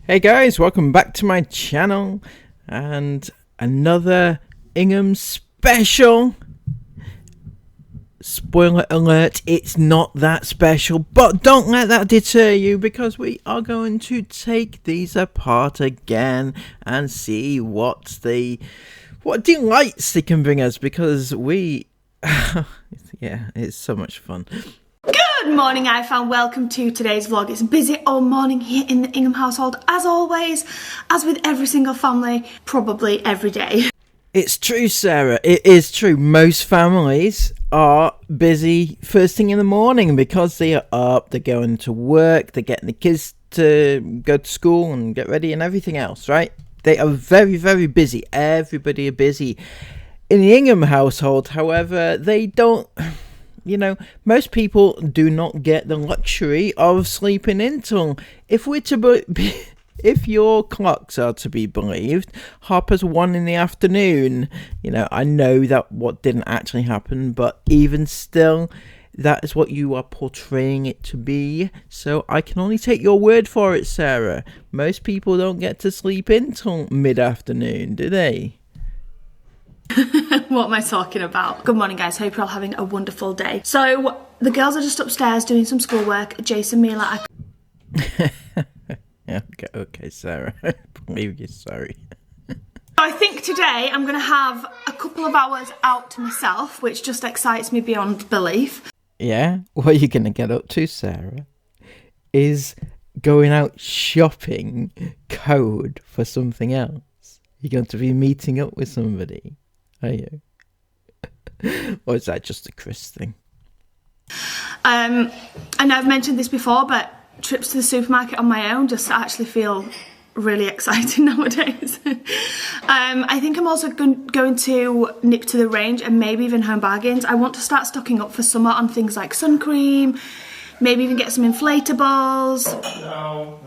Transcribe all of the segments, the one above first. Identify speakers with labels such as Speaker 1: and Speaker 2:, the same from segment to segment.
Speaker 1: Hey guys, welcome back to my channel and another Inghams special. Spoiler alert, it's not that special, but don't let that deter you because we are going to take these apart again and see what delights they can bring us, because yeah, it's so much fun.
Speaker 2: Good morning, iFam. Welcome to today's vlog. It's a busy old morning here in the Ingham household, as always, as with every single family, probably every day.
Speaker 1: It's true, Sarah. It is true. Most families are busy first thing in the morning because they are up, they're going to work, they're getting the kids to go to school and get ready and everything else, right? They are very, very busy. Everybody are busy. In the Ingham household, however, they don't... You know, most people do not get the luxury of sleeping in till, if your clocks are to be believed, 1:30 in the afternoon. You know, I know that what didn't actually happen, but even still, that is what you are portraying it to be. So I can only take your word for it, Sarah. Most people don't get to sleep in till mid-afternoon, do they?
Speaker 2: What am I talking about? Good morning, guys. Hope you're all having a wonderful day. So the girls are just upstairs doing some schoolwork. Jason, Mila,
Speaker 1: Okay, Sarah. I believe you're sorry.
Speaker 2: I think today I'm going to have a couple of hours out to myself, which just excites me beyond belief.
Speaker 1: Yeah? What you're going to get up to, Sarah, is going out shopping code for something else. You're going to be meeting up with somebody, are you? Or is that just a Chris thing?
Speaker 2: I know I've mentioned this before, but trips to the supermarket on my own just actually feel really exciting nowadays. I think I'm also going to nip to the range and maybe even Home Bargains. I want to start stocking up for summer on things like sun cream, maybe even get some inflatables. No.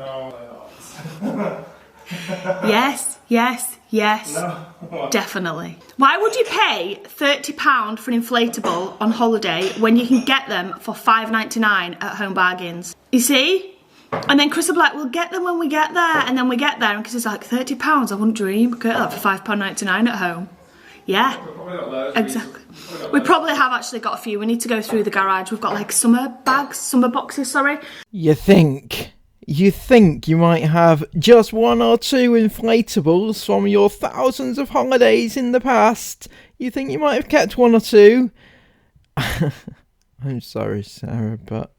Speaker 2: Yes, no. Definitely. Why would you pay £30 for an inflatable on holiday when you can get them for £5.99 at Home Bargains? You see? And then Chris will be like, we'll get them when we get there. And then we get there and Chris is like, £30? I wouldn't dream. Get that for £5.99 at home. Yeah, exactly. We probably have actually got a few. We need to go through the garage. We've got like summer boxes, sorry. You think you might have just one or two inflatables from your thousands of holidays in the past? You think you might have kept one or two? I'm sorry, Sarah, but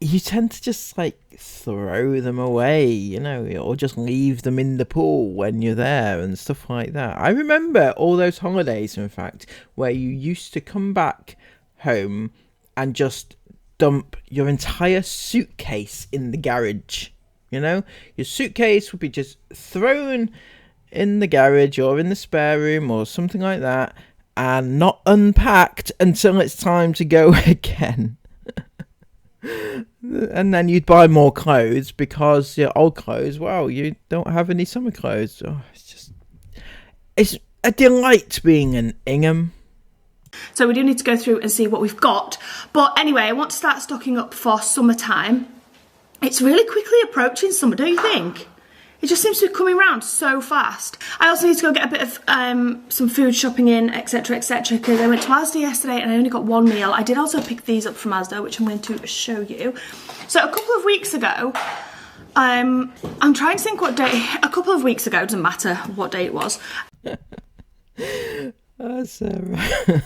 Speaker 2: you tend to just like throw them away, you know, or just leave them in the pool when you're there and stuff like that. I remember all those holidays, in fact, where you used to come back home and just dump your entire suitcase in the garage. You know, your suitcase would be just thrown in the garage or in the spare room or something like that and not unpacked until it's time to go again. And then you'd buy more clothes because your old clothes, well, you don't have any summer clothes. Oh, it's a delight being an Ingham. So we do need to go through and see what we've got. But anyway, I want to start stocking up for summertime. It's really quickly approaching summer, don't you think? It just seems to be coming around so fast. I also need to go get a bit of some food shopping in, etc, etc, because I went to Asda yesterday and I only got one meal. I did also pick these up from Asda, which I'm going to show you. So a couple of weeks ago, I'm trying to think what day, a couple of weeks ago, doesn't matter what day it was.
Speaker 1: Sarah.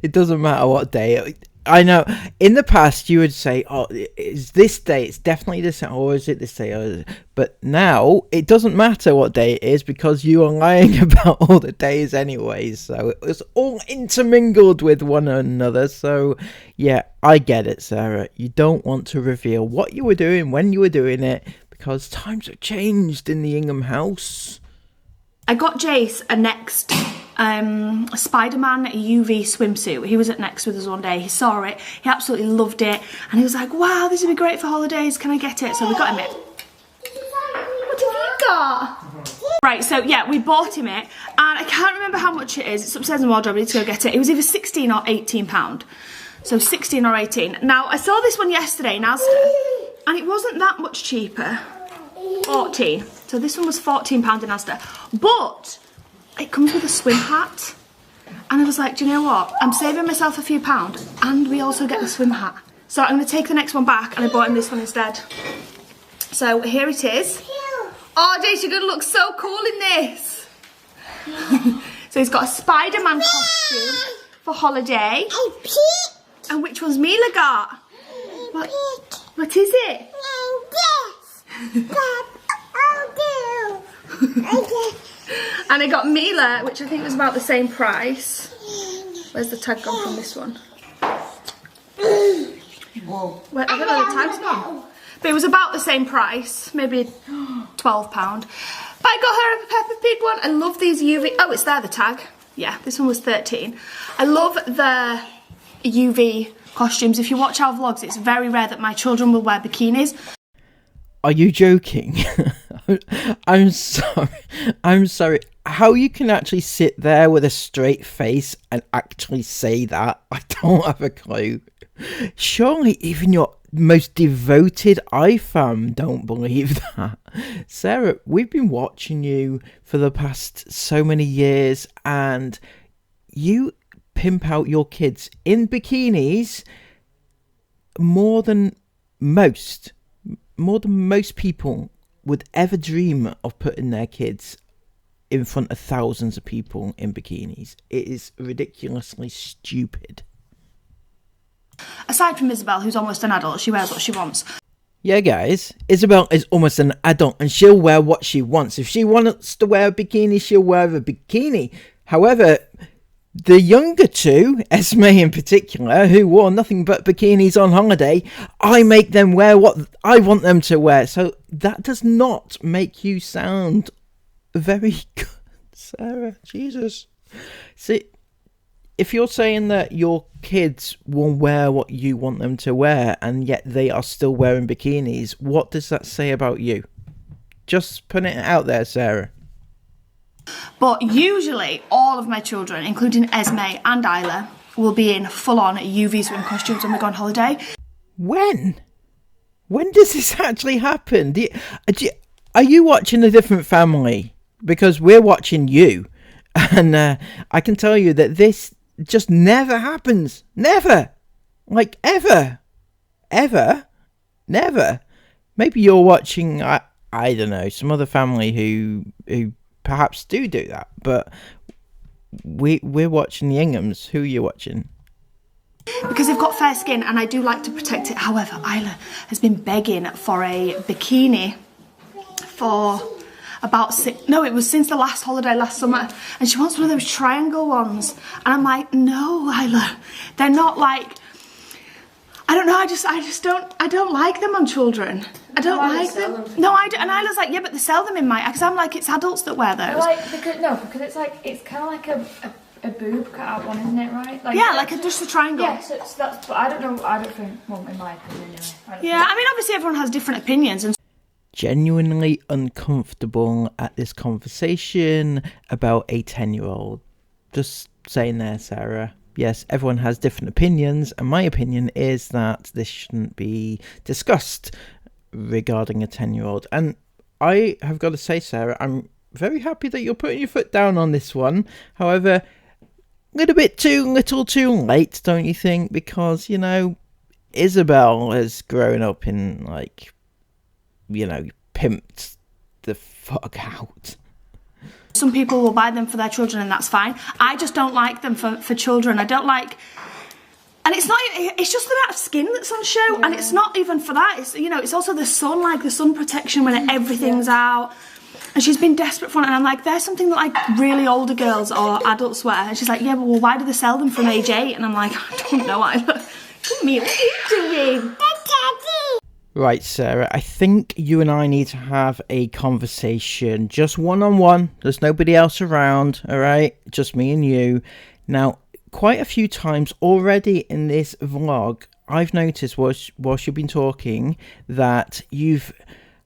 Speaker 1: It doesn't matter what day. I know in the past you would say, oh, it's this day, it's definitely this day, or is it this day? But now it doesn't matter what day it is because you are lying about all the days anyway. So it was all intermingled with one another. So yeah, I get it, Sarah. You don't want to reveal what you were doing when you were doing it because times have changed in the Ingham house.
Speaker 2: I got Jace a Next Spider-Man UV swimsuit. He was at Next with us one day. He saw it. He absolutely loved it. And he was like, wow, this would be great for holidays. Can I get it? So we got him it. What have you got? Right, so yeah, we bought him it. And I can't remember how much it is. It's upstairs in the wardrobe. I need to go get it. It was either £16 or £18. So 16 or 18. Now, I saw this one yesterday in Asda.
Speaker 3: And it wasn't that much cheaper. 14. So this one was £14 in Asda. But it comes with a swim hat. And I was like, do you know what? I'm saving myself a few pounds and we also get the swim hat. So I'm going to take the next one back and I bought him this one instead. So here it is. Oh, Daisy, you're going to look so cool in this. So he's got a Spider-Man costume for holiday. And which one's Mila got? What is it? And I got Mila, which I think was about the same price. Where's the tag gone from this one? Whoa. Well, I don't know the tag's gone. But it was about the same price, maybe £12. But I got her a Peppa Pig one. I love these UV. Oh, it's there, the tag. Yeah, this one was 13. I love the UV costumes. If you watch our vlogs, it's very rare that my children will wear bikinis.
Speaker 1: Are you joking? I'm sorry. I'm sorry. How you can actually sit there with a straight face and actually say that, I don't have a clue. Surely even your most devoted iFam don't believe that. Sarah, we've been watching you for the past so many years and you pimp out your kids in bikinis more than most people would ever dream of putting their kids in front of thousands of people in bikinis. It is ridiculously stupid.
Speaker 3: Aside from Isabel, who's almost an adult, she wears what she wants.
Speaker 1: Yeah, guys, Isabel is almost an adult and she'll wear what she wants. If she wants to wear a bikini, she'll wear a bikini. However, the younger two, Esme in particular, who wore nothing but bikinis on holiday, I make them wear what I want them to wear. So that does not make you sound very good, Sarah. Jesus. See, if you're saying that your kids will wear what you want them to wear and yet they are still wearing bikinis, what does that say about you? Just putting it out there, Sarah.
Speaker 3: But usually all of my children, including Esme and Isla, will be in full-on UV swim costumes when we go on holiday.
Speaker 1: When does this actually happen? Are you watching A Different Family? Because we're watching you. And I can tell you that this just never happens. Never. Like, ever. Ever. Never. Maybe you're watching, I don't know, some other family who perhaps do that. But we're watching the Inghams. Who are you watching?
Speaker 3: Because they've got fair skin and I do like to protect it. However, Isla has been begging for a bikini for about it was since the last holiday last summer, and she wants one of those triangle ones, and I'm like, no, Isla, they're not like, I don't know, I don't like them on children. I don't like them. No, I don't. And Isla's like, yeah, but they sell them in my, because I'm like, it's adults that wear those.
Speaker 4: Because it's like, it's kind of like a boob cut out one, isn't it, right? Like,
Speaker 3: yeah, like just a triangle.
Speaker 4: Yeah, so that's, but I don't know, I don't think, well, in my opinion anyway.
Speaker 3: Yeah, I mean, obviously everyone has different opinions, and
Speaker 1: genuinely uncomfortable at this conversation about a 10-year-old. Just saying there, Sarah. Yes, everyone has different opinions, and my opinion is that this shouldn't be discussed regarding a 10-year-old. And I have got to say, Sarah, I'm very happy that you're putting your foot down on this one. However, a little too late, don't you think? Because, you know, Isabel has grown up in, like, you know, pimped the fuck out.
Speaker 3: Some people will buy them for their children and that's fine. I just don't like them for children. I don't like, and it's not, it's just the amount of skin that's on show, yeah. And it's not even for that. It's, you know, it's also the sun, like the sun protection when everything's out. And she's been desperate for it, and I'm like, there's something that like really older girls or adults wear. And she's like, yeah, but well, why do they sell them from age 8? And I'm like, I don't know. Come here, what are you doing?
Speaker 1: Right, Sarah, I think you and I need to have a conversation, just one-on-one. There's nobody else around, all right? Just me and you. Now, quite a few times already in this vlog, I've noticed whilst you've been talking that you've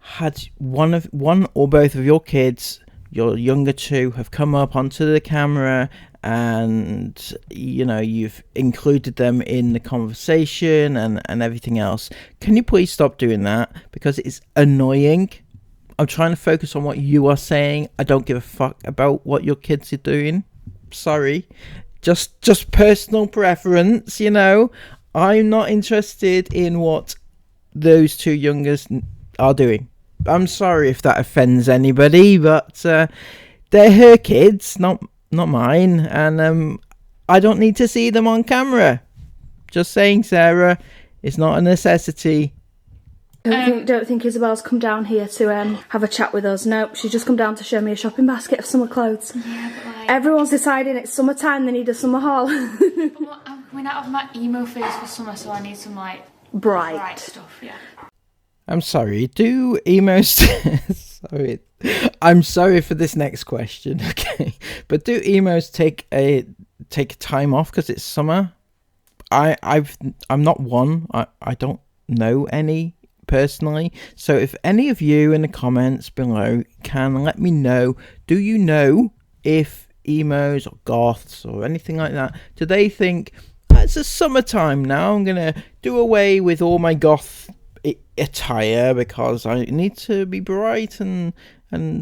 Speaker 1: had one or both of your kids, your younger two, have come up onto the camera and you know you've included them in the conversation and everything else. Can you please stop doing that, because it's annoying? I'm trying to focus on what you are saying. I don't give a fuck about what your kids are doing. Sorry, just personal preference, you know. I'm not interested in what those two youngest are doing. I'm sorry if that offends anybody, but they're her kids, not mine, and I don't need to see them on camera. Just saying, Sarah, it's not a necessity.
Speaker 3: Don't think Isabel's come down here to have a chat with us. No, she's just come down to show me a shopping basket of summer clothes.
Speaker 4: Yeah, but like...
Speaker 3: Everyone's deciding it's summertime, they need a summer haul.
Speaker 4: But I'm coming out of my emo phase for summer, so I need some like bright stuff, yeah.
Speaker 1: I'm sorry, do emos... sorry. I'm sorry for this next question, okay? But do emos take a time off because it's summer? I'm not one. I don't know any personally. So if any of you in the comments below can let me know, do you know if emos or goths or anything like that, do they think it's a summertime now, I'm gonna do away with all my goth attire because I need to be bright and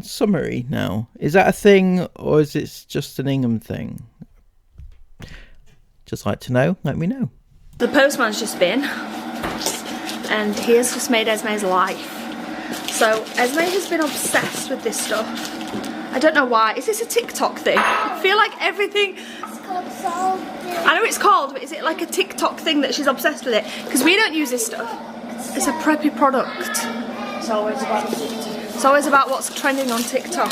Speaker 1: summery now? Is that a thing, or is it just an Ingham thing? Just like to know, let me know.
Speaker 3: The postman's just been, and he has just made Esme's life. So Esme has been obsessed with this stuff. I don't know why. Is this a TikTok thing? I feel like everything...
Speaker 5: It's called Salt.
Speaker 3: I know it's called, but is it like a TikTok thing that she's obsessed with it? Because we don't use this stuff. It's a preppy product. It's always about what's trending on TikTok.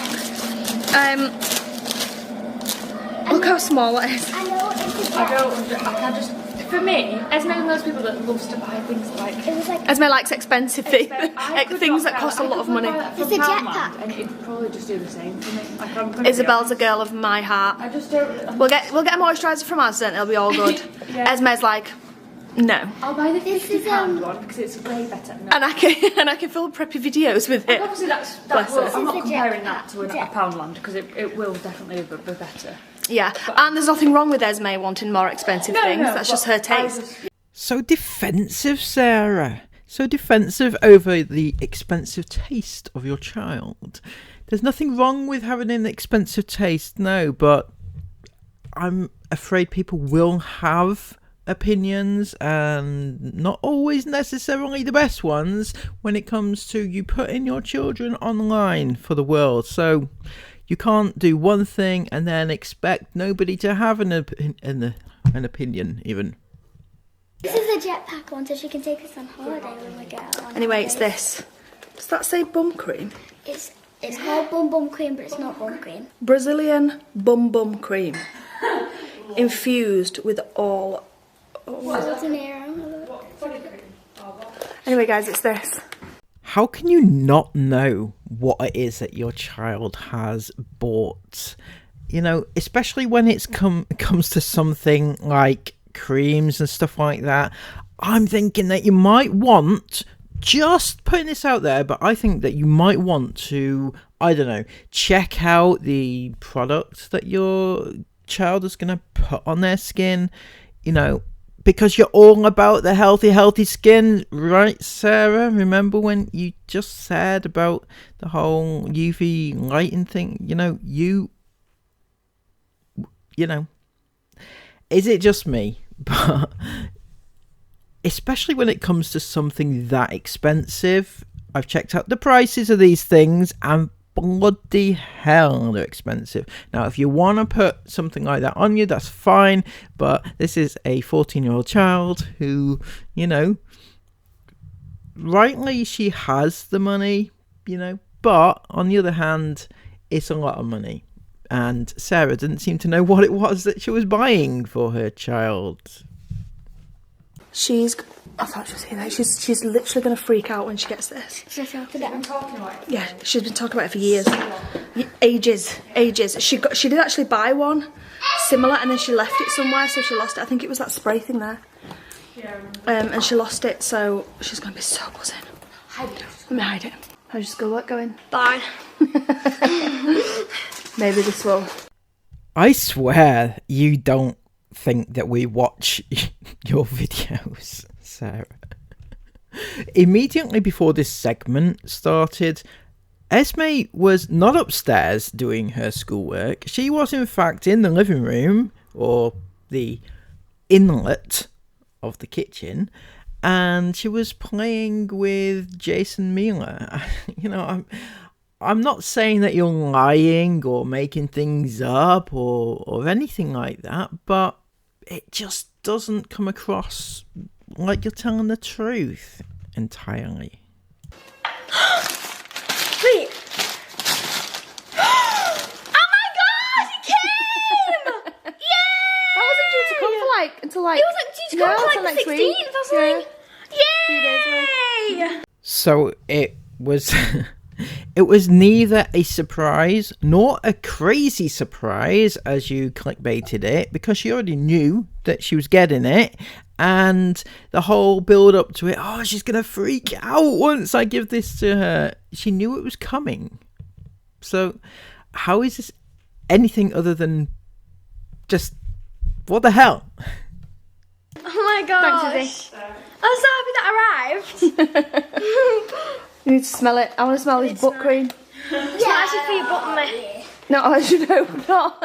Speaker 3: Look how small it is.
Speaker 5: I know
Speaker 4: I can't just... For me, Esme is one of those people that loves to buy things like...
Speaker 5: it was like
Speaker 3: Esme likes expensive things that cost a lot of money.
Speaker 5: It's a jetpack.
Speaker 4: And it'd probably just do the same for me. Like, I'm gonna
Speaker 3: Isabel's a girl of my heart.
Speaker 4: I just don't...
Speaker 3: We'll get a moisturiser from us, then it'll be all good.
Speaker 4: Yeah.
Speaker 3: Esme's like, no.
Speaker 4: I'll buy the
Speaker 5: This is,
Speaker 4: £50 one because it's way better. No.
Speaker 3: And I can film preppy videos with it.
Speaker 4: Obviously that's
Speaker 3: Bless her.
Speaker 4: I'm not
Speaker 5: This is a
Speaker 4: comparing
Speaker 5: jetpack.
Speaker 4: that to a Poundland because it will definitely be better.
Speaker 3: Yeah, and there's nothing wrong with Esme wanting more expensive things. That's just her taste.
Speaker 1: So defensive, Sarah. So defensive over the expensive taste of your child. There's nothing wrong with having an expensive taste, no, but I'm afraid people will have opinions, and not always necessarily the best ones, when it comes to you putting your children online for the world. So you can't do one thing and then expect nobody to have an opinion even.
Speaker 5: This is a jetpack one, so she can take us on holiday when we get on.
Speaker 3: Anyway, it's this. Does that say bum cream?
Speaker 5: It's called bum bum cream, but it's not bum cream.
Speaker 3: Brazilian bum cream. Infused with all...
Speaker 5: What's in here?
Speaker 3: Anyway, guys, it's this.
Speaker 1: How can you not know what it is that your child has bought? You know, especially when it's comes to something like creams and stuff like that. I'm thinking that you might want, just putting this out there, but I think that you might want to, I don't know, check out the product that your child is going to put on their skin, you know, because you're all about the healthy skin, right, Sarah? Remember when you just said about the whole UV lighting thing? You know, is it just me? But especially when it comes to something that expensive, I've checked out the prices of these things, and bloody hell, they're expensive. Now, if you want to put something like that on you, that's fine, but this is a 14-year-old child who, you know, rightly she has the money, you know, but on the other hand, it's a lot of money. And Sarah didn't seem to know what it was that she was buying for her child.
Speaker 3: I thought she was here. Like, she's literally going to freak out when she gets this.
Speaker 5: She's talking about it.
Speaker 3: Yeah, she's been talking about it for years. Ages. She did actually buy one similar, and then she left it somewhere, so she lost it. I think it was that spray thing there. And she lost it, so she's going to be so buzzing. Let me hide it. How's your schoolwork going? Bye. Maybe this will.
Speaker 1: I swear you don't think that we watch your videos, Sarah. Immediately before this segment started, Esme was not upstairs doing her schoolwork. She was in fact in the living room, or the inlet of the kitchen, and she was playing with Jason Miller. You know, I'm not saying that you're lying or making things up or anything like that, but it just doesn't come across like you're telling the truth entirely.
Speaker 5: Wait. Oh my god, he came! Yay!
Speaker 3: That wasn't due to come for like until like.
Speaker 5: It wasn't due to come for like the 16th. I was like, yay!
Speaker 1: So it was it was neither a surprise nor a crazy surprise as you clickbaited it, because she already knew that she was getting it, and the whole build up to it, oh, she's gonna freak out once I give this to her. She knew it was coming. So how is this anything other than just what the hell?
Speaker 5: Oh my god.
Speaker 3: Thanks, Izzy.
Speaker 5: I'm so happy that arrived.
Speaker 3: You need to smell it. I want to smell this butt cream.
Speaker 5: Yeah, I should put your butt on me.
Speaker 3: No, I should hope not.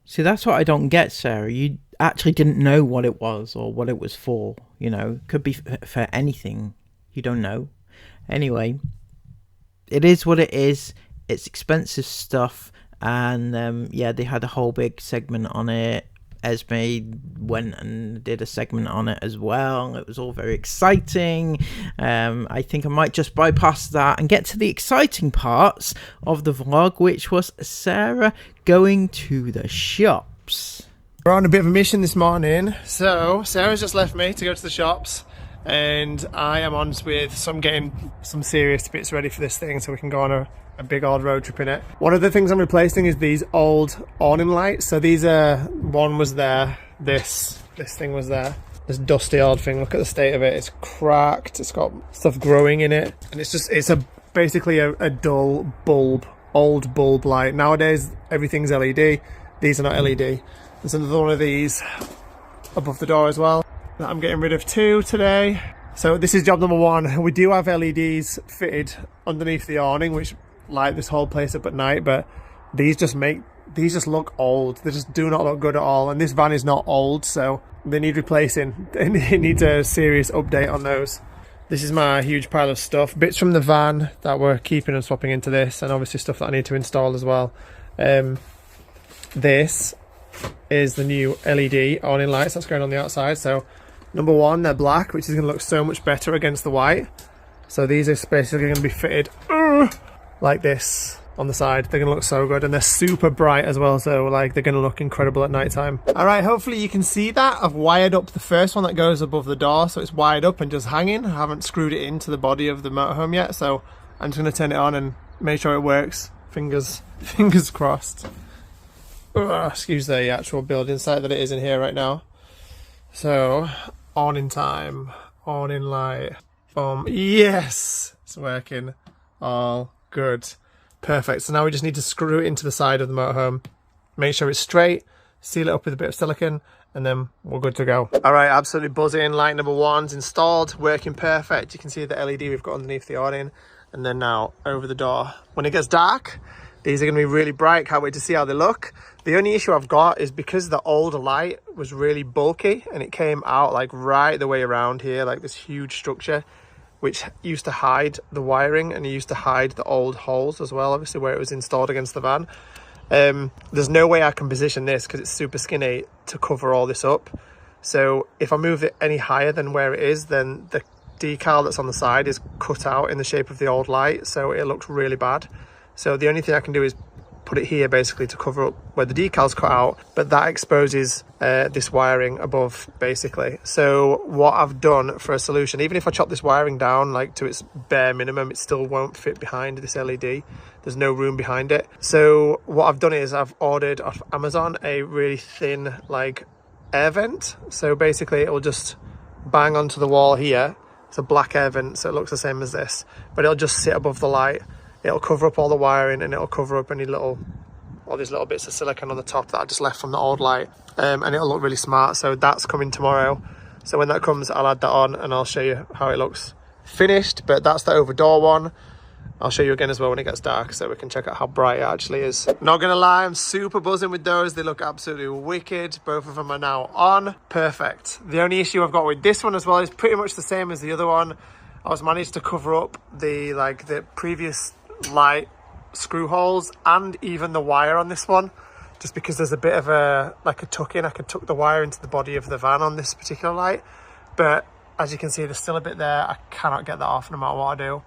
Speaker 1: See, that's what I don't get, Sarah. You actually didn't know what it was or what it was for. You know, could be for anything. You don't know. Anyway, it is what it is. It's expensive stuff. And yeah, they had a whole big segment on it. Esme went and did a segment on it as well. It was all very exciting. I think I might just bypass that and get to the exciting parts of the vlog, which was Sarah going to the shops.
Speaker 6: We're on a bit of a mission this morning, so Sarah's just left me to go to the shops, and I am on with getting some serious bits ready for this thing so we can go on a big old road trip in it. One of the things I'm replacing is these old awning lights. So these are, one was there, this thing was there, this dusty old thing. Look at the state of it. It's cracked, it's got stuff growing in it, and it's basically a dull bulb, old bulb light. Nowadays everything's LED. These are not LED. There's another one of these above the door as well that I'm getting rid of too today. So this is job number one. We do have LEDs fitted underneath the awning which light this whole place up at night, but these just look old. They just do not look good at all, and this van is not old, so they need replacing. It needs a serious update on those. This is my huge pile of stuff, bits from the van that we're keeping and swapping into this, and obviously stuff that I need to install as well. This is the new LED awning lights that's going on the outside. So number one, they're black, which is going to look so much better against the white. So these are basically going to be fitted like this on the side. They're gonna look so good, and they're super bright as well, so like they're gonna look incredible at night time. All right, hopefully you can see that I've wired up the first one that goes above the door, so it's wired up and just hanging. I haven't screwed it into the body of the motorhome yet, so I'm just gonna turn it on and make sure it works. Fingers crossed. Excuse the actual building site that it is in here right now. So awning time, awning light, yes, it's working. All good, perfect. So now we just need to screw it into the side of the motorhome, make sure it's straight, seal it up with a bit of silicone, and then we're good to go. All right, absolutely buzzing. Light number one's installed, working perfect. You can see the LED we've got underneath the awning, and then now over the door. When it gets dark, these are going to be really bright. Can't wait to see how they look. The only issue I've got is because the old light was really bulky and it came out like right the way around here, like this huge structure, which used to hide the wiring, and it used to hide the old holes as well, obviously where it was installed against the van. There's no way I can position this because it's super skinny to cover all this up. So if I move it any higher than where it is, then the decal that's on the side is cut out in the shape of the old light, so it looks really bad. So the only thing I can do is put it here basically to cover up where the decal's cut out, but that exposes this wiring above basically. So what I've done for a solution, even if I chop this wiring down like to its bare minimum, it still won't fit behind this LED. There's no room behind it. So what I've done is I've ordered off Amazon a really thin like air vent. So basically it will just bang onto the wall here. It's a black air vent, so it looks the same as this, but it'll just sit above the light. It'll cover up all the wiring, and it'll cover up any little all these little bits of silicone on the top that I just left from the old light, and it'll look really smart. So that's coming tomorrow. So when that comes, I'll add that on and I'll show you how it looks finished. But that's the over door one. I'll show you again as well when it gets dark, so we can check out how bright it actually is. Not gonna lie, I'm super buzzing with those. They look absolutely wicked. Both of them are now on. Perfect. The only issue I've got with this one as well is pretty much the same as the other one. I was managed to cover up the previous light screw holes and even the wire on this one, just because there's a bit of a tuck in. I could tuck the wire into the body of the van on this particular light, but as you can see, there's still a bit there. I cannot get that off no matter what I do.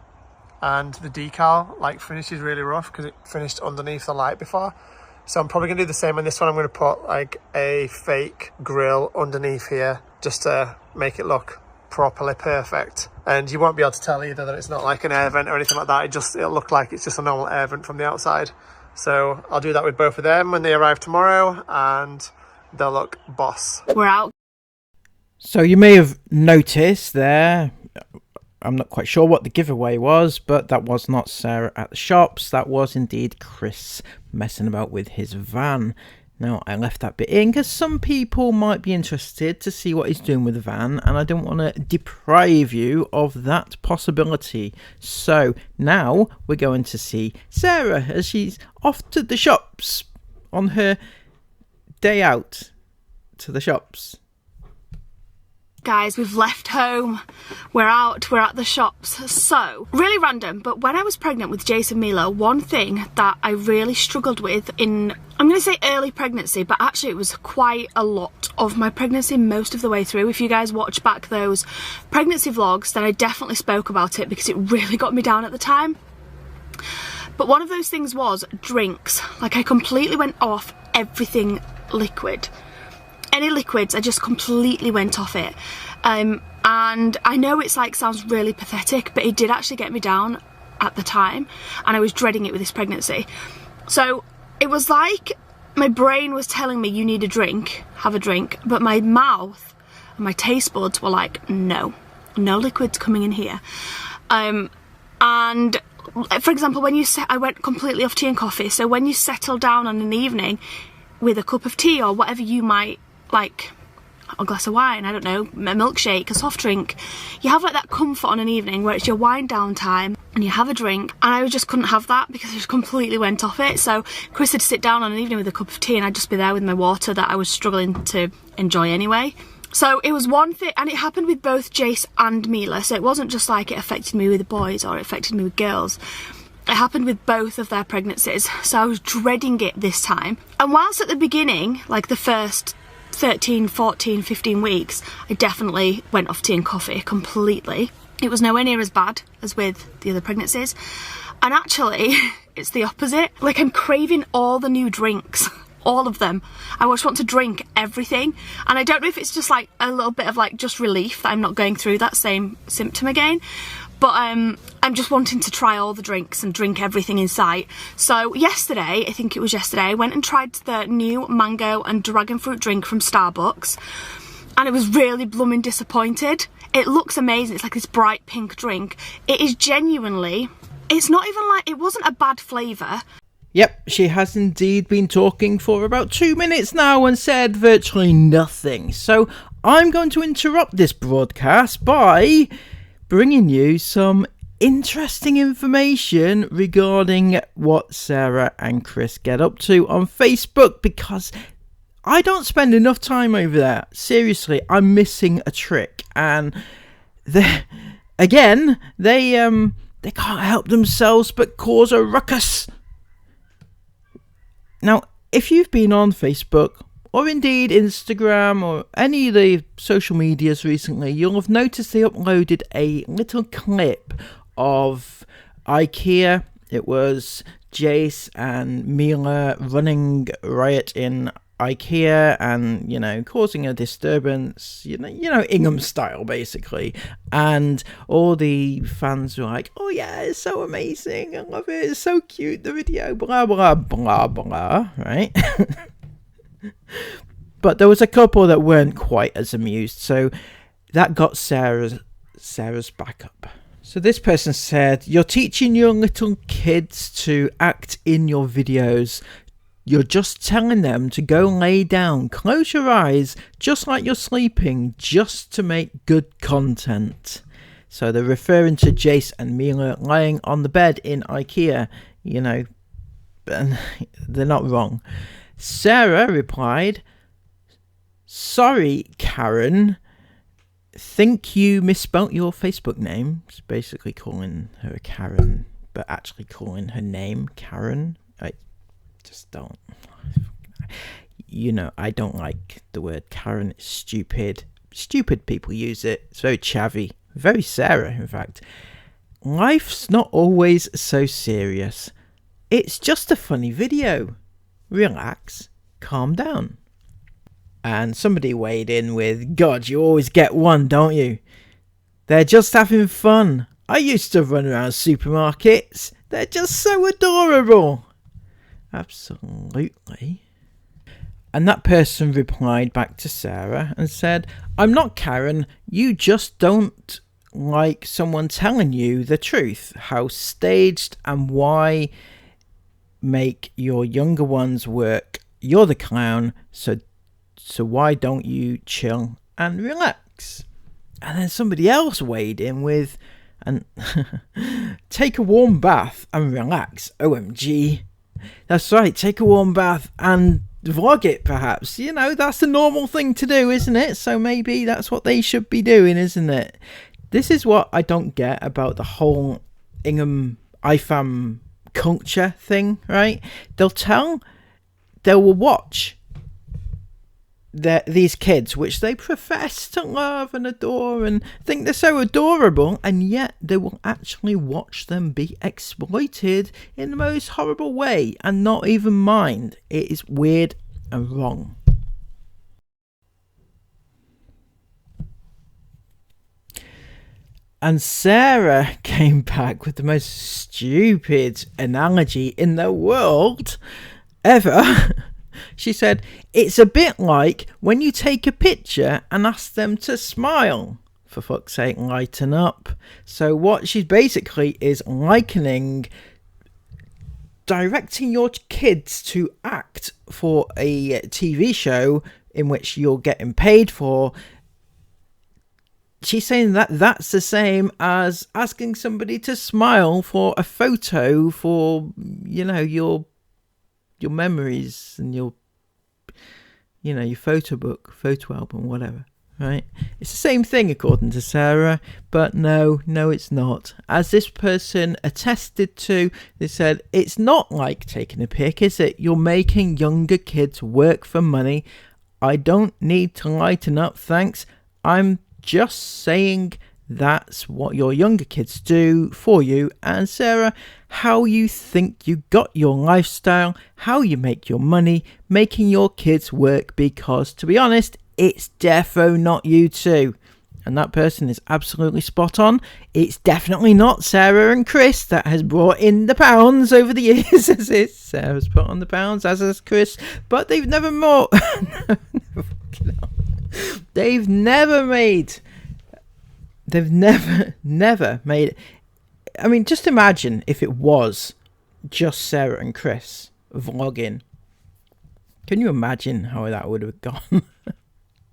Speaker 6: And the decal finish is really rough because it finished underneath the light before. So I'm probably gonna do the same on this one. I'm gonna put a fake grill underneath here just to make it look properly perfect. And you won't be able to tell either that it's not like an air vent or anything like that. It'll look like it's just a normal air vent from the outside. So I'll do that with both of them when they arrive tomorrow, and they'll look boss.
Speaker 3: We're out.
Speaker 1: So you may have noticed there, I'm not quite sure what the giveaway was, but that was not Sarah at the shops. That was indeed Chris messing about with his van. Now, I left that bit in because some people might be interested to see what he's doing with the van, and I don't want to deprive you of that possibility. So now we're going to see Sarah as she's off to the shops on her day out to the shops.
Speaker 3: Guys, we've left home. We're out, we're at the shops. So, really random, but when I was pregnant with Jason Milo, one thing that I really struggled with in, I'm going to say early pregnancy, but actually it was quite a lot of my pregnancy most of the way through. If you guys watch back those pregnancy vlogs, then I definitely spoke about it because it really got me down at the time. But one of those things was drinks. I completely went off everything liquid. Any liquids, I just completely went off it. And I know it's sounds really pathetic, but it did actually get me down at the time, and I was dreading it with this pregnancy. So it was like my brain was telling me, you need a drink, have a drink, but my mouth and my taste buds were like, no liquids coming in here. And for example, when I went completely off tea and coffee, so when you settle down on an evening with a cup of tea or whatever you might like, a glass of wine, I don't know, a milkshake, a soft drink, you have that comfort on an evening where it's your wind down time and you have a drink, and I just couldn't have that because I just completely went off it. So Chris would sit down on an evening with a cup of tea and I'd just be there with my water that I was struggling to enjoy anyway. So it was one thing, and it happened with both Jace and Mila, so it wasn't just it affected me with the boys or it affected me with girls. It happened with both of their pregnancies, so I was dreading it this time. And whilst at the beginning, the first 13, 14, 15 weeks, I definitely went off tea and coffee completely. It was nowhere near as bad as with the other pregnancies. And actually, it's the opposite. I'm craving all the new drinks. All of them. I just want to drink everything. And I don't know if it's just a little bit of just relief that I'm not going through that same symptom again. But I'm just wanting to try all the drinks and drink everything in sight. So yesterday, I think it was yesterday, I went and tried the new mango and dragon fruit drink from Starbucks. And I was really blooming disappointed. It looks amazing. It's this bright pink drink. It is genuinely, it's not even it wasn't a bad flavour.
Speaker 1: Yep, she has indeed been talking for about 2 minutes now and said virtually nothing. So I'm going to interrupt this broadcast by bringing you some interesting information regarding what Sarah and Chris get up to on Facebook, because I don't spend enough time over there. Seriously, I'm missing a trick, and they can't help themselves but cause a ruckus. Now, if you've been on Facebook or indeed Instagram or any of the social medias recently, you'll have noticed they uploaded a little clip of IKEA. It was Jace and Mila running riot in IKEA and, causing a disturbance, Inghams style, basically. And all the fans were like, oh yeah, it's so amazing, I love it, it's so cute, the video, blah, blah, blah, blah, right? But there was a couple that weren't quite as amused, so that got Sarah's back up. So this person said, you're teaching your little kids to act in your videos. You're just telling them to go lay down, close your eyes, just like you're sleeping, just to make good content. So they're referring to Jace and Mila lying on the bed in IKEA, you know, and they're not wrong. Sarah replied, "Sorry, Karen. Think you misspelt your Facebook name." It's basically calling her Karen, but actually calling her name Karen. I just don't. You know, I don't like the word Karen. It's stupid. Stupid people use it. It's very chavvy. Very Sarah, in fact. Life's not always so serious. It's just a funny video. Relax. Calm down. And somebody weighed in with, "God, you always get one, don't you? They're just having fun. I used to run around supermarkets. They're just so adorable." Absolutely. And that person replied back to Sarah and said, "I'm not Karen. You just don't like someone telling you the truth. How staged and why make your younger ones work? You're the clown, so why don't you chill and relax?" And then somebody else weighed in with, "And take a warm bath and relax. OMG. That's right, take a warm bath and vlog it, perhaps. You know, that's the normal thing to do, isn't it? So maybe that's what they should be doing, isn't it?" This is what I don't get about the whole Ingham IFAM culture thing, right? They will watch these kids, which they profess to love and adore and think they're so adorable, and yet they will actually watch them be exploited in the most horrible way and not even mind. It is weird and wrong. And Sarah came back with the most stupid analogy in the world ever. She said, "It's a bit like when you take a picture and ask them to smile. For fuck's sake, lighten up." So what she basically is likening directing your kids to act for a TV show in which you're getting paid for. She's saying that that's the same as asking somebody to smile for a photo for, you know, your memories and your photo book, photo album, whatever, right? It's the same thing according to Sarah, but no, it's not. As this person attested to, they said, "It's not like taking a pic, is it? You're making younger kids work for money. I don't need to lighten up, thanks. I'm just saying that's what your younger kids do for you. And Sarah, how you think you got your lifestyle, how you make your money, making your kids work, because to be honest, it's defo not you two." And that person is absolutely spot on. It's definitely not Sarah and Chris that has brought in the pounds over the years, as it's Sarah's put on the pounds, as is Chris, but they've never more. They've never made it. I mean, just imagine if it was just Sarah and Chris vlogging. Can you imagine how that would have gone?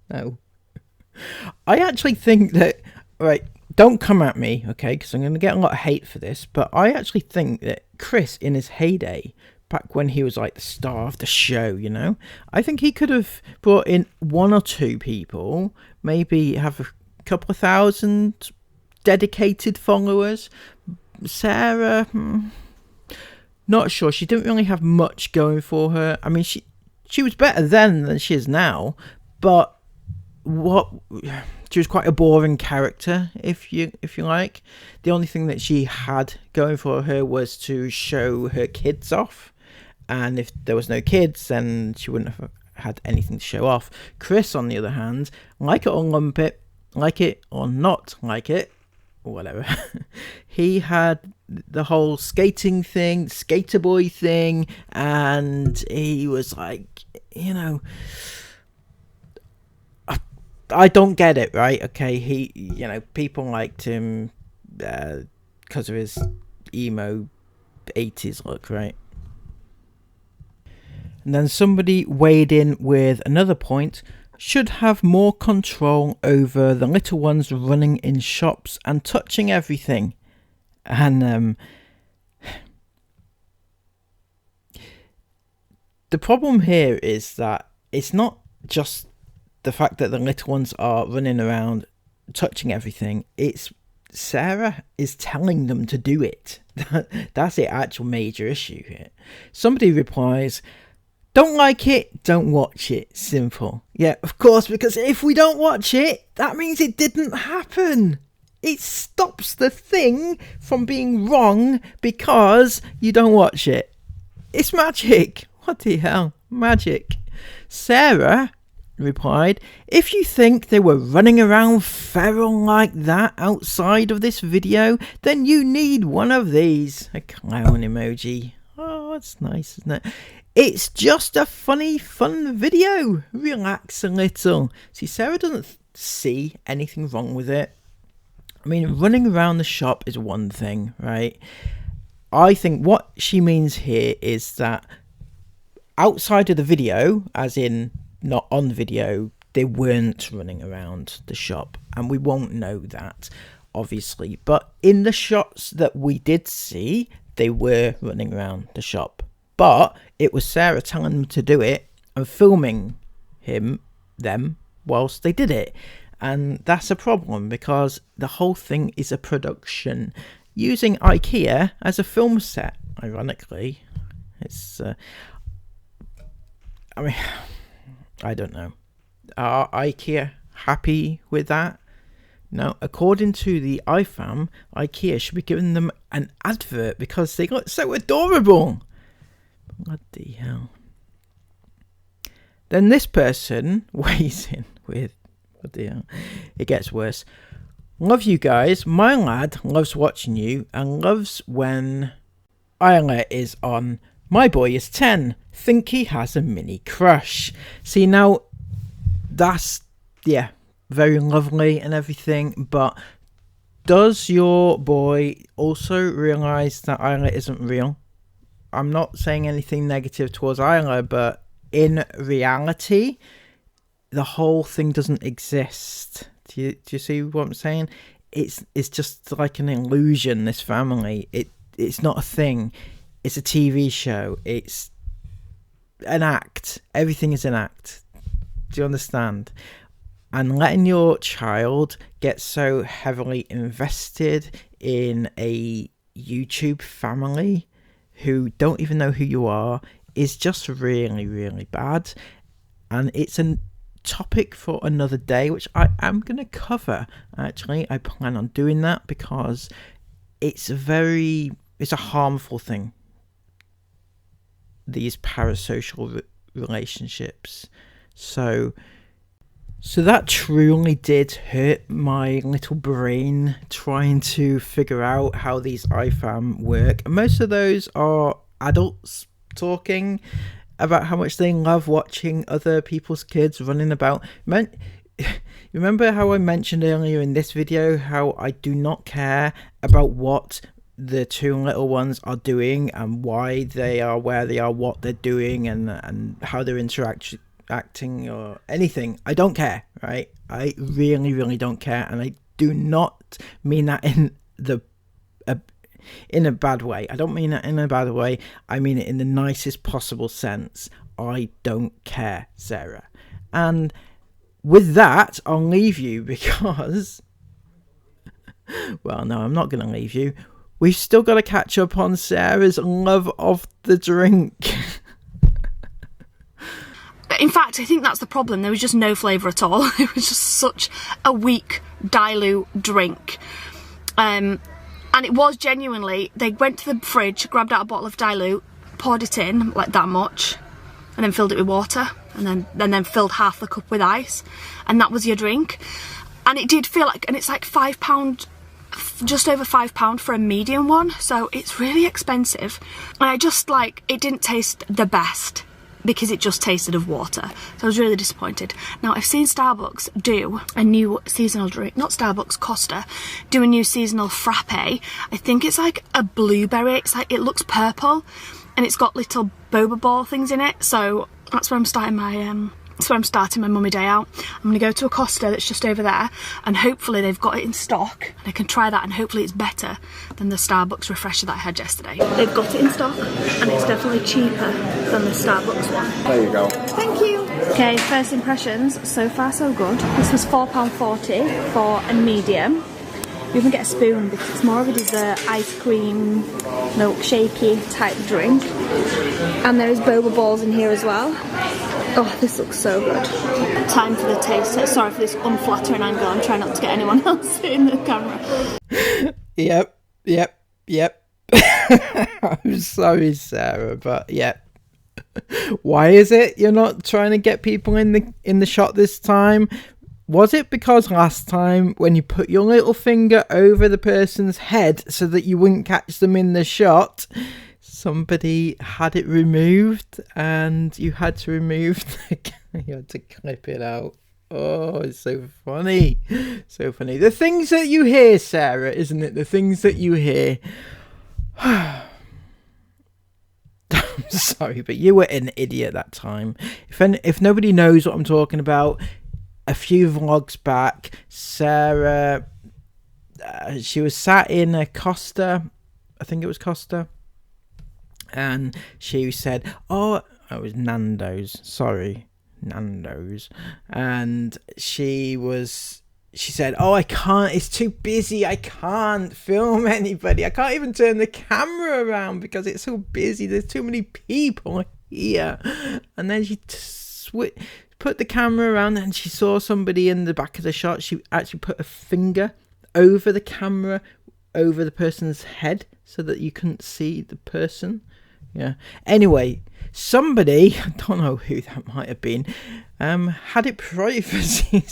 Speaker 1: No. I actually think that, right, don't come at me, okay, because I'm going to get a lot of hate for this, but I actually think that Chris, in his heyday, back when he was like the star of the show, you know, I think he could have brought in one or two people, maybe have a couple of thousand dedicated followers. Sarah, not sure. She didn't really have much going for her. I mean, she was better then than she is now, but she was quite a boring character, if you like. The only thing that she had going for her was to show her kids off, and if there was no kids, then she wouldn't have had anything to show off. Chris, on the other hand, like it or lump it, like it or not like it, or whatever, he had the whole skating thing, skater boy thing, and he was like, you know, I don't get it, right? Okay, he, you know, people liked him because of his emo 80s look, right? And then somebody weighed in with another point. Should have more control over the little ones running in shops and touching everything. And the problem here is that it's not just the fact that the little ones are running around touching everything. It's Sarah is telling them to do it. That's the actual major issue here. Somebody replies, don't like it, don't watch it. Simple. Yeah, of course, because if we don't watch it, that means it didn't happen. It stops the thing from being wrong because you don't watch it. It's magic. What the hell? Magic. Sarah replied, if you think they were running around feral like that outside of this video, then you need one of these. A clown emoji. Oh, that's nice, isn't it? It's just a funny, fun video. Relax a little. See, Sarah doesn't see anything wrong with it. I mean, running around the shop is one thing, right? I think what she means here is that outside of the video, as in not on video, they weren't running around the shop. And we won't know that, obviously. But in the shots that we did see, they were running around the shop. But it was Sarah telling them to do it and filming them whilst they did it. And that's a problem because the whole thing is a production using IKEA as a film set, ironically. It's, I mean, I don't know. Are IKEA happy with that? No, according to the iFam, IKEA should be giving them an advert because they look so adorable. Bloody hell. Then this person weighs in with, what the hell, it gets worse. Love you guys. My lad loves watching you and loves when Isla is on. My boy is 10. Think he has a mini crush. See, now, that's, yeah, very lovely and everything, but does your boy also realise that Isla isn't real? I'm not saying anything negative towards Isla, but in reality, the whole thing doesn't exist. Do you see what I'm saying? It's just like an illusion, this family. It's not a thing. It's a TV show. It's an act. Everything is an act. Do you understand? And letting your child get so heavily invested in a YouTube family who don't even know who you are is just really, really bad. And it's a topic for another day, which I am going to cover. Actually, I plan on doing that because it's a harmful thing. These parasocial relationships. So that truly did hurt my little brain trying to figure out how these iFam work. And most of those are adults talking about how much they love watching other people's kids running about. Remember how I mentioned earlier in this video how I do not care about what the two little ones are doing and why they are where they are, what they're doing and how they're acting or anything. I don't care, right? I really, really don't care, and I do not mean that in a bad way. I don't mean that in a bad way. I mean it in the nicest possible sense. I don't care, Sarah. And with that, I'll leave you because well, no, I'm not going to leave you. We've still got to catch up on Sarah's love of the drink.
Speaker 3: In fact, I think that's the problem. There was just no flavour at all. It was just such a weak, dilute drink. And it was genuinely, they went to the fridge, grabbed out a bottle of dilute, poured it in, like that much, and then filled it with water, and then filled half the cup with ice, and that was your drink. And it did feel like, and it's like £5, just over £5 for a medium one, so it's really expensive. And I just, like, it didn't taste the best because it just tasted of water, so I was really disappointed. Now, I've seen Starbucks do a new seasonal drink, not Starbucks, Costa, do a new seasonal frappe. I think it's like a blueberry, it's like, it looks purple, and it's got little boba ball things in it, so that's where I'm starting my mummy day out. I'm going to go to a Costa that's just over there, and hopefully they've got it in stock and I can try that, and hopefully it's better than the Starbucks refresher that I had yesterday. They've got it in stock and it's definitely cheaper than the Starbucks one.
Speaker 6: There you go.
Speaker 3: Thank you. Okay, first impressions, so far so good. This was £4.40 for a medium. You even get a spoon because it's more of a dessert, ice cream, milkshakey type drink. And there is boba balls in here as well. Oh, this looks so good. Time for the taste test. Sorry for this unflattering angle. I'm trying not to get anyone else in the camera.
Speaker 1: Yep. I'm sorry, Sarah, but yeah. Why is it you're not trying to get people in the shot this time? Was it because last time when you put your little finger over the person's head so that you wouldn't catch them in the shot, somebody had it removed and you had to remove you had to clip it out? Oh, it's so funny. So funny. The things that you hear, Sarah, isn't it? The things that you hear. I'm sorry, but you were an idiot that time. If nobody knows what I'm talking about, a few vlogs back, Sarah, she was sat in a Costa, I think it was Costa, and she said, oh, it was Nando's, sorry, Nando's, and she said, oh, I can't, it's too busy, I can't film anybody, I can't even turn the camera around because it's so busy, there's too many people here. And then she put the camera around and she saw somebody in the back of the shot. She actually put a finger over the camera, over the person's head, so that you couldn't see the person. Yeah. Anyway, somebody, I don't know who that might have been, had it privacy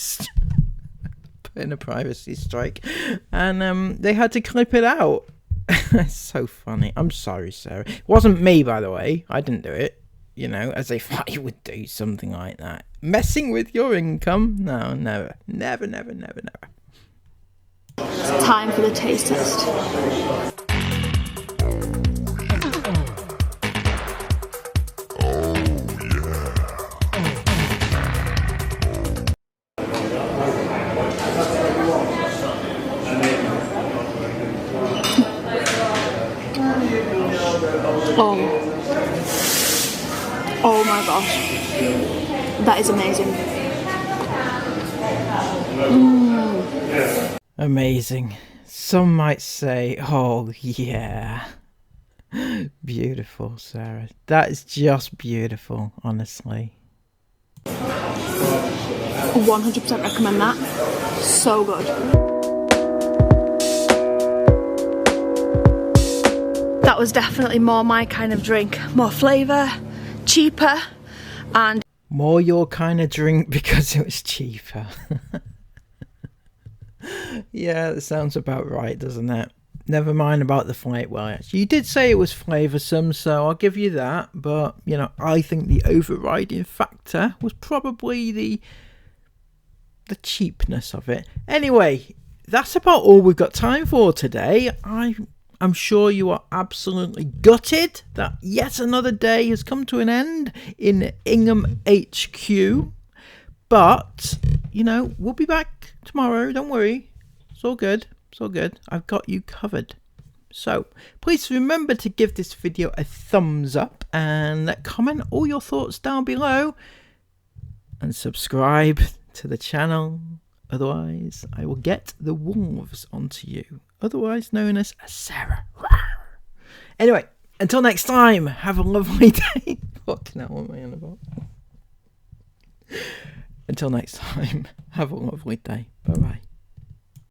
Speaker 1: put in a privacy strike, and they had to clip it out. It's so funny. I'm sorry, Sarah. It wasn't me, by the way. I didn't do it. You know, as if I would do something like that. Messing with your income? No, never. Never.
Speaker 3: It's time for the taste test. Oh my gosh, that is amazing.
Speaker 1: Amazing. Some might say, oh yeah. Beautiful, Sarah. That is just beautiful, honestly.
Speaker 3: 100% recommend that. So good. That was definitely more my kind of drink. More flavour, cheaper, and
Speaker 1: more your kind of drink because it was cheaper. Yeah, that sounds about right, doesn't it? Never mind about the flavour. Well, actually, you did say it was flavoursome, so I'll give you that. But, you know, I think the overriding factor was probably the cheapness of it. Anyway, that's about all we've got time for today. I'm sure you are absolutely gutted that yet another day has come to an end in Ingham HQ. But, you know, we'll be back tomorrow. Don't worry. It's all good. It's all good. I've got you covered. So, please remember to give this video a thumbs up and comment all your thoughts down below. And subscribe to the channel. Otherwise, I will get the wolves onto you. Otherwise known as Sarah. Anyway, until next time, have a lovely day. Fucking hell, what am I on about? Until next time, have a lovely day. Bye-bye.